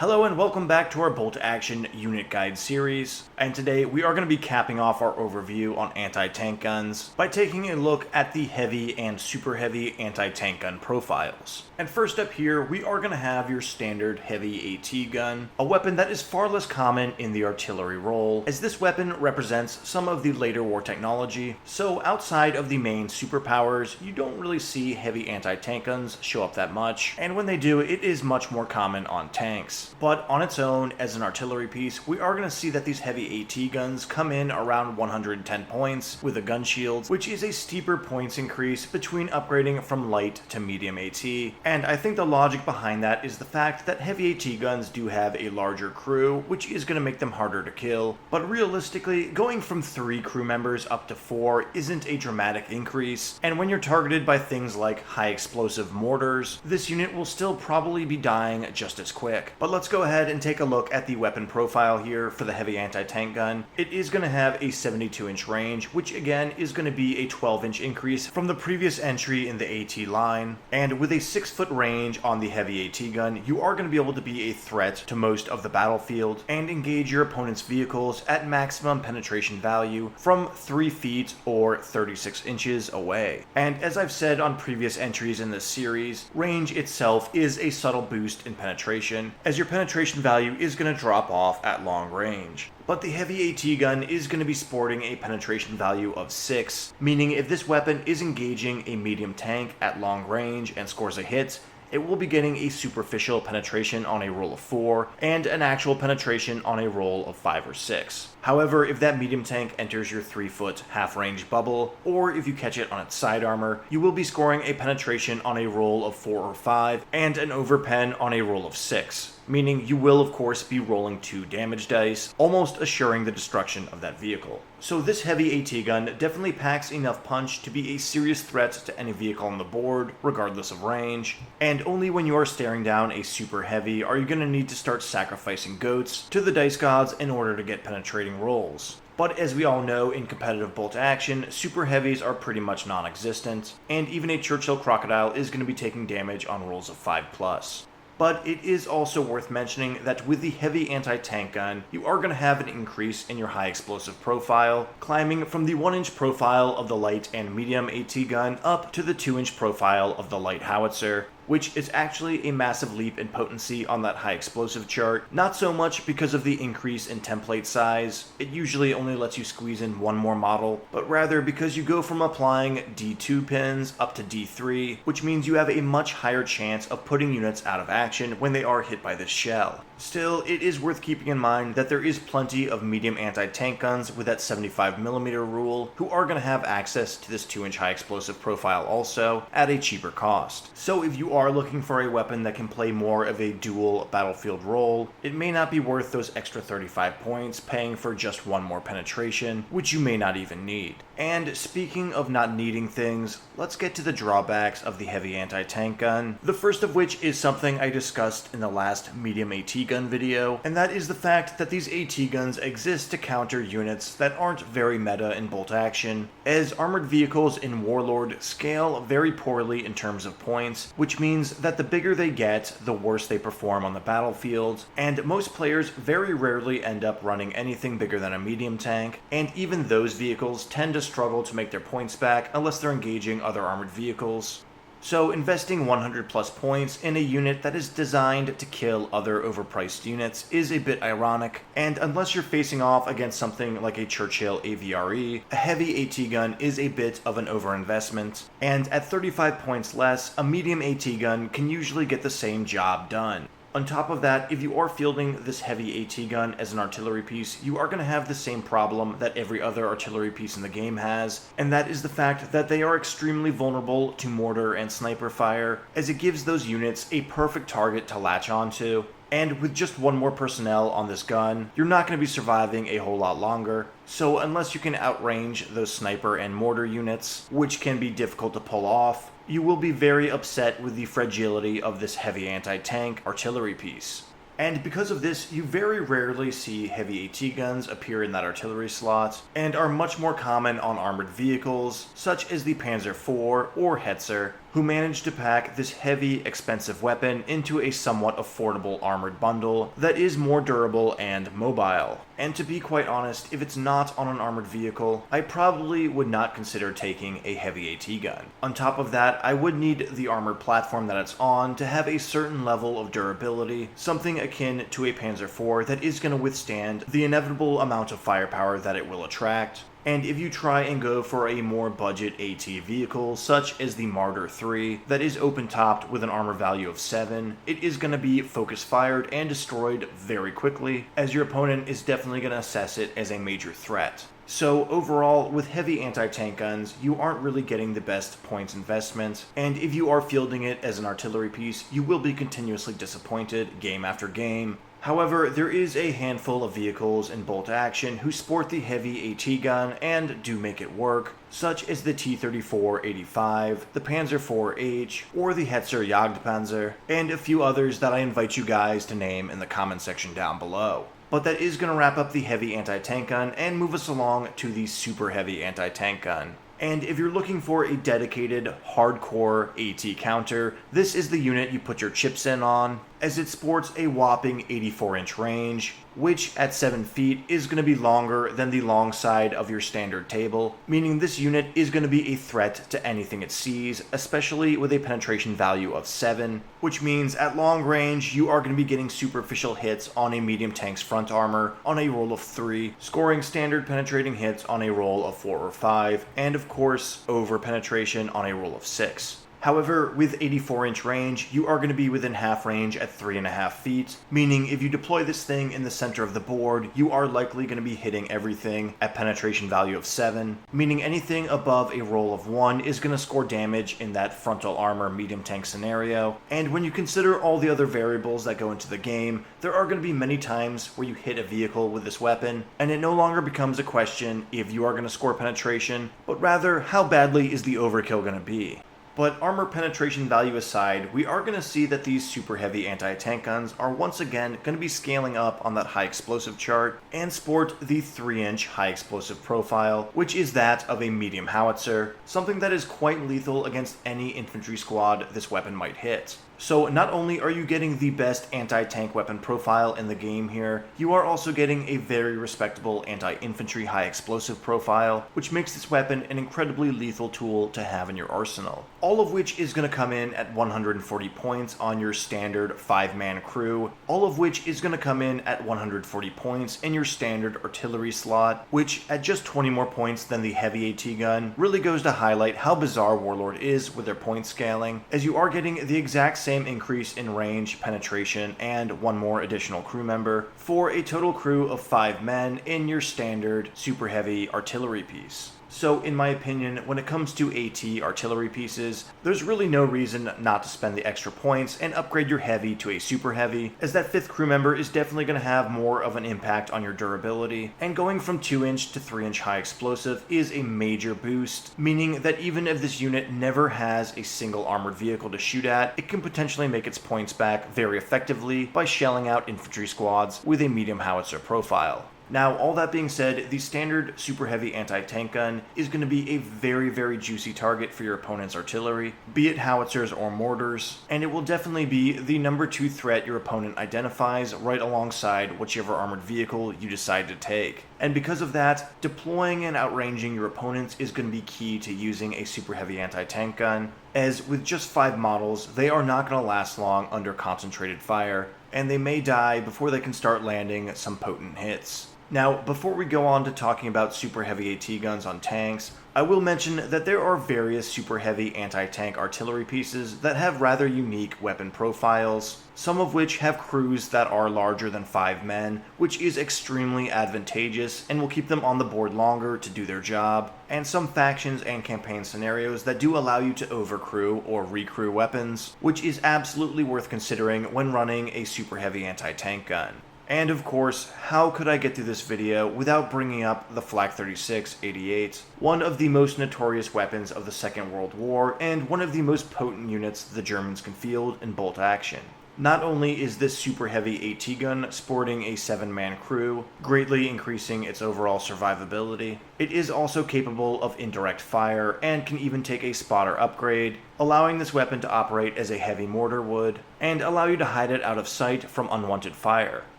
Hello and welcome back to our Bolt Action Unit Guide series, and today we are going to be capping off our overview on anti-tank guns by taking a look at the heavy and super heavy anti-tank gun profiles. And first up here, we are going to have your standard heavy AT gun, a weapon that is far less common in the artillery role, as this weapon represents some of the later war technology, so outside of the main superpowers, you don't really see heavy anti-tank guns show up that much, and when they do, it is much more common on tanks. But on its own, as an artillery piece, we are going to see that these heavy AT guns come in around 110 points with a gun shield, which is a steeper points increase between upgrading from light to medium AT. And I think the logic behind that is the fact that heavy AT guns do have a larger crew, which is going to make them harder to kill. But realistically, going from 3 crew members up to 4 isn't a dramatic increase, and when you're targeted by things like high explosive mortars, this unit will still probably be dying just as quick. But let's go ahead and take a look at the weapon profile here for the heavy anti-tank gun. It is going to have a 72-inch range, which again is going to be a 12-inch increase from the previous entry in the AT line. And with a 6-foot range on the heavy AT gun, you are going to be able to be a threat to most of the battlefield and engage your opponent's vehicles at maximum penetration value from 3 feet or 36 inches away. And as I've said on previous entries in this series, range itself is a subtle boost in penetration, as your penetration value is going to drop off at long range. But the heavy AT gun is going to be sporting a penetration value of 6, meaning if this weapon is engaging a medium tank at long range and scores a hit, it will be getting a superficial penetration on a roll of 4 and an actual penetration on a roll of 5 or 6. However, if that medium tank enters your 3-foot half-range bubble, or if you catch it on its side armor, you will be scoring a penetration on a roll of 4 or 5 and an overpen on a roll of 6. Meaning you will of course be rolling 2 damage dice, almost assuring the destruction of that vehicle. So this heavy AT gun definitely packs enough punch to be a serious threat to any vehicle on the board, regardless of range, and only when you are staring down a super heavy are you going to need to start sacrificing goats to the dice gods in order to get penetrating rolls. But as we all know, in competitive bolt action, super heavies are pretty much non-existent, and even a Churchill Crocodile is going to be taking damage on rolls of 5+. But it is also worth mentioning that with the heavy anti-tank gun, you are going to have an increase in your high explosive profile, climbing from the 1-inch profile of the light and medium AT gun up to the 2-inch profile of the light howitzer, which is actually a massive leap in potency on that high explosive chart. Not so much because of the increase in template size, it usually only lets you squeeze in 1 more model, but rather because you go from applying D2 pins up to D3, which means you have a much higher chance of putting units out of action when they are hit by this shell. Still, it is worth keeping in mind that there is plenty of medium anti-tank guns with that 75mm rule who are going to have access to this 2-inch high explosive profile also at a cheaper cost. So if you are looking for a weapon that can play more of a dual battlefield role, it may not be worth those extra 35 points paying for just 1 more penetration, which you may not even need. And speaking of not needing things, let's get to the drawbacks of the heavy anti-tank gun. The first of which is something I discussed in the last medium AT gun video, and that is the fact that these AT guns exist to counter units that aren't very meta in bolt action, as armored vehicles in Warlord scale very poorly in terms of points, which means that the bigger they get, the worse they perform on the battlefield, and most players very rarely end up running anything bigger than a medium tank, and even those vehicles tend to struggle to make their points back unless they're engaging other armored vehicles. So investing 100+ points in a unit that is designed to kill other overpriced units is a bit ironic, and unless you're facing off against something like a Churchill AVRE, a heavy AT gun is a bit of an overinvestment, and at 35 points less, a medium AT gun can usually get the same job done. On top of that, if you are fielding this heavy AT gun as an artillery piece, you are going to have the same problem that every other artillery piece in the game has, and that is the fact that they are extremely vulnerable to mortar and sniper fire, as it gives those units a perfect target to latch onto. And with just 1 more personnel on this gun, you're not going to be surviving a whole lot longer. So unless you can outrange those sniper and mortar units, which can be difficult to pull off, you will be very upset with the fragility of this heavy anti-tank artillery piece. And because of this, you very rarely see heavy AT guns appear in that artillery slot, and are much more common on armored vehicles, such as the Panzer IV or Hetzer, who managed to pack this heavy, expensive weapon into a somewhat affordable armored bundle that is more durable and mobile. And to be quite honest, if it's not on an armored vehicle, I probably would not consider taking a heavy AT gun. On top of that, I would need the armored platform that it's on to have a certain level of durability, something akin to a Panzer IV that is going to withstand the inevitable amount of firepower that it will attract. And if you try and go for a more budget AT vehicle, such as the Martyr 3, that is open-topped with an armor value of 7, it is going to be focus-fired and destroyed very quickly, as your opponent is definitely going to assess it as a major threat. So overall, with heavy anti-tank guns, you aren't really getting the best points investment, and if you are fielding it as an artillery piece, you will be continuously disappointed game after game. However, there is a handful of vehicles in bolt action who sport the heavy AT gun and do make it work, such as the T-34-85, the Panzer IV-H, or the Hetzer Jagdpanzer, and a few others that I invite you guys to name in the comment section down below. But that is going to wrap up the heavy anti-tank gun and move us along to the super heavy anti-tank gun. And if you're looking for a dedicated, hardcore AT counter, this is the unit you put your chips in on, as it sports a whopping 84-inch range, which at 7 feet is going to be longer than the long side of your standard table, meaning this unit is going to be a threat to anything it sees, especially with a penetration value of 7, which means at long range you are going to be getting superficial hits on a medium tank's front armor on a roll of 3, scoring standard penetrating hits on a roll of 4 or 5, and of course over penetration on a roll of 6. However, with 84-inch range, you are going to be within half range at 3.5 feet, meaning if you deploy this thing in the center of the board, you are likely going to be hitting everything at penetration value of 7, meaning anything above a roll of 1 is going to score damage in that frontal armor medium tank scenario. And when you consider all the other variables that go into the game, there are going to be many times where you hit a vehicle with this weapon, and it no longer becomes a question if you are going to score penetration, but rather how badly is the overkill going to be. But armor penetration value aside, we are going to see that these super heavy anti-tank guns are once again going to be scaling up on that high explosive chart and sport the 3-inch high explosive profile, which is that of a medium howitzer, something that is quite lethal against any infantry squad this weapon might hit. So not only are you getting the best anti-tank weapon profile in the game here, you are also getting a very respectable anti-infantry high explosive profile, which makes this weapon an incredibly lethal tool to have in your arsenal. All of which is going to come in at 140 points on your standard 5-man crew, all of which is going to come in at 140 points in your standard artillery slot, which at just 20 more points than the heavy AT gun really goes to highlight how bizarre Warlord is with their point scaling, as you are getting the exact same increase in range, penetration, and one more additional crew member for a total crew of 5 men in your standard super heavy artillery piece. So in my opinion, when it comes to AT artillery pieces, there's really no reason not to spend the extra points and upgrade your heavy to a super heavy, as that 5th crew member is definitely going to have more of an impact on your durability, and going from 2-inch to 3-inch high explosive is a major boost, meaning that even if this unit never has a single armored vehicle to shoot at, it can potentially make its points back very effectively by shelling out infantry squads with a medium howitzer profile. Now, all that being said, the standard super heavy anti-tank gun is going to be a very juicy target for your opponent's artillery, be it howitzers or mortars, and it will definitely be the number 2 threat your opponent identifies right alongside whichever armored vehicle you decide to take. And because of that, deploying and outranging your opponents is going to be key to using a super heavy anti-tank gun, as with just 5 models, they are not going to last long under concentrated fire, and they may die before they can start landing some potent hits. Now, before we go on to talking about super heavy AT guns on tanks, I will mention that there are various super heavy anti-tank artillery pieces that have rather unique weapon profiles, some of which have crews that are larger than 5 men, which is extremely advantageous and will keep them on the board longer to do their job, and some factions and campaign scenarios that do allow you to overcrew or recrew weapons, which is absolutely worth considering when running a super heavy anti-tank gun. And of course, how could I get through this video without bringing up the Flak 36-88, one of the most notorious weapons of the Second World War, and one of the most potent units the Germans can field in bolt action. Not only is this super heavy AT gun sporting a 7-man crew, greatly increasing its overall survivability, it is also capable of indirect fire and can even take a spotter upgrade, allowing this weapon to operate as a heavy mortar would, and allow you to hide it out of sight from unwanted fire.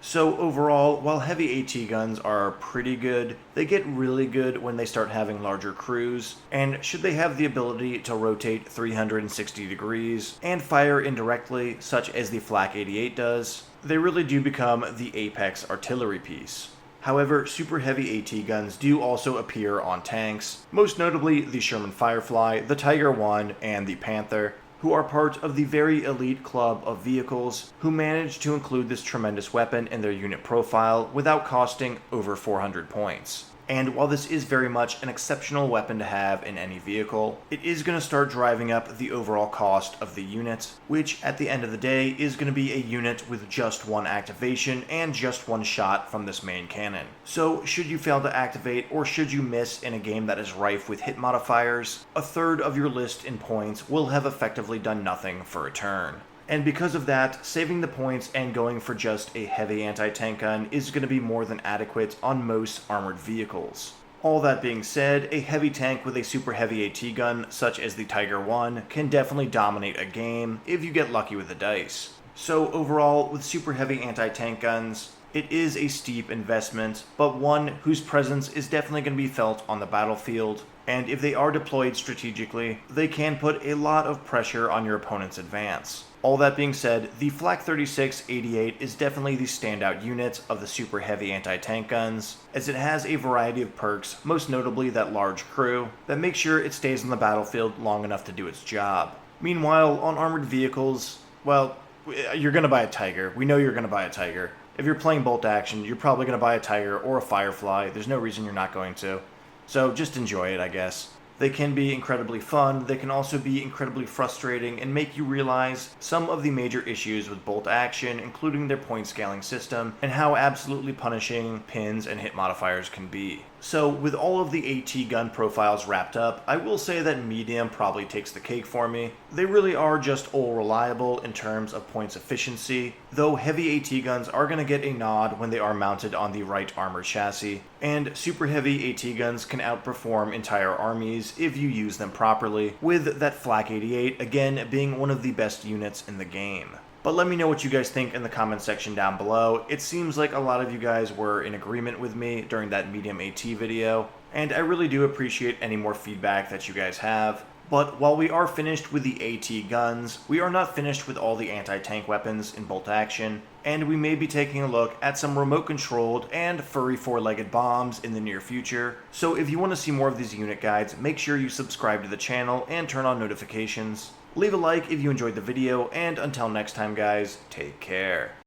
So overall, while heavy AT guns are pretty good, they get really good when they start having larger crews, and should they have the ability to rotate 360 degrees and fire indirectly, such as the Flak 88 does, they really do become the apex artillery piece. However, super heavy AT guns do also appear on tanks, most notably the Sherman Firefly, the Tiger I, and the Panther, who are part of the very elite club of vehicles who manage to include this tremendous weapon in their unit profile without costing over 400 points. And while this is very much an exceptional weapon to have in any vehicle, it is going to start driving up the overall cost of the unit, which at the end of the day is going to be a unit with just one activation and just one shot from this main cannon. So should you fail to activate, or should you miss in a game that is rife with hit modifiers, a third of your list in points will have effectively done nothing for a turn. And because of that, saving the points and going for just a heavy anti-tank gun is going to be more than adequate on most armored vehicles. All that being said, a heavy tank with a super heavy AT gun, such as the Tiger I, can definitely dominate a game if you get lucky with the dice. So overall, with super heavy anti-tank guns, it is a steep investment, but one whose presence is definitely going to be felt on the battlefield, and if they are deployed strategically, they can put a lot of pressure on your opponent's advance. All that being said, the Flak 36-88 is definitely the standout unit of the super heavy anti-tank guns, as it has a variety of perks, most notably that large crew, that make sure it stays on the battlefield long enough to do its job. Meanwhile, on armored vehicles, well, you're going to buy a Tiger. We know you're going to buy a Tiger. If you're playing bolt action, you're probably going to buy a Tiger or a Firefly. There's no reason you're not going to. So just enjoy it, I guess. They can be incredibly fun, they can also be incredibly frustrating and make you realize some of the major issues with bolt action, including their point scaling system, and how absolutely punishing pins and hit modifiers can be. So with all of the AT gun profiles wrapped up, I will say that medium probably takes the cake for me. They really are just all reliable in terms of points efficiency, though heavy AT guns are going to get a nod when they are mounted on the right armor chassis, and super heavy AT guns can outperform entire armies if you use them properly, with that Flak 88 again being one of the best units in the game. But let me know what you guys think in the comment section down below. It seems like a lot of you guys were in agreement with me during that medium AT video, and I really do appreciate any more feedback that you guys have. But while we are finished with the AT guns, we are not finished with all the anti-tank weapons in bolt action, and we may be taking a look at some remote-controlled and furry four-legged bombs in the near future. So if you want to see more of these unit guides, make sure you subscribe to the channel and turn on notifications. Leave a like if you enjoyed the video, and until next time guys, take care.